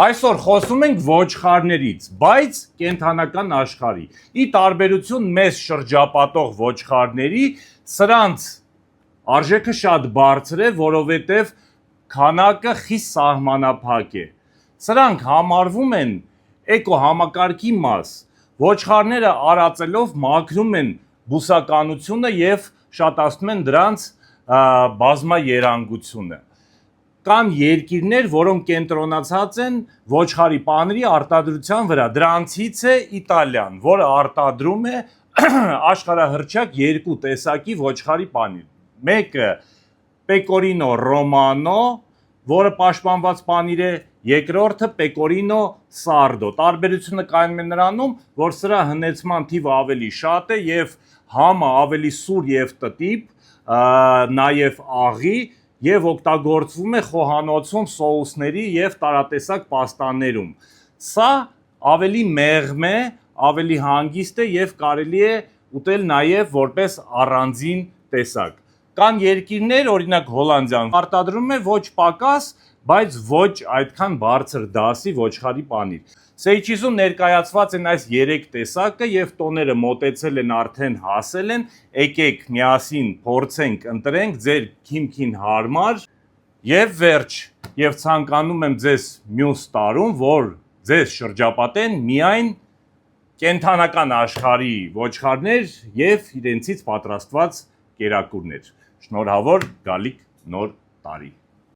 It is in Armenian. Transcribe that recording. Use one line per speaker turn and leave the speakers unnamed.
Այսօր խոսում ենք ոչխարներից, բայց կենդանական աշխարհի։ Ի տարբերություն մեզ շրջապատող ոչխարների, սրանց արժեքը շատ բարձր է, որովհետև քանակը խիստ սահմանափակ է։ Սրանք համարվում են էկոհամակարգի մաս։ Ոչխարները արածելով մաքրում են բուսականությունը եւ շատացնում են դրանց բազմաերանգությունը։ Կան երկիրներ, որոնք կենտրոնացած են ոչխարի պանիրի արտադրության վրա, դրանցից է Իտալիան, որը արտադրում է աշխարհահռչակ երկու տեսակի ոչխարի պանիր։ Մեկը Pecorino Romano, որը պաշտպանված պանիր է, երկրորդը Pecorino Sardo։ Տարբերությունը կայանում է նրանում, որ սրա հնեցման թիվը ավելի շատ է եւ համը ավելի սուր եւ տտիպ, նաեւ աղի եւ օգտագործվում է խոհանոցում, սոուսների եւ տարատեսակ պաստաներում։ Սա ավելի մեղմ է, ավելի հանգիստ է եւ կարելի է ուտել նաեւ որպես առանձին տեսակ։ Կան երկիրներ, օրինակ Հոլանդիան, արտադրում է ոչ պակաս, բայց ոչ այդքան բարձր դասի ոչխարի պանիր։ Սեյչիզում ներկայացված են այս 3 տեսակը եւ տոները մոտեցել են արդեն հասել են, եկեք միասին փորձենք, ընտրենք ձեր քիմքին հարմար եւ վերջ։ Եվ ցանկանում եմ ձեզ մյուս տարում, որ ձեզ շրջապատեն միայն կենդանական աշխարհի ոչխարներ եւ իրենցից պատրաստված կերակուրներ։ Շնորհավոր գալիք նոր տարի։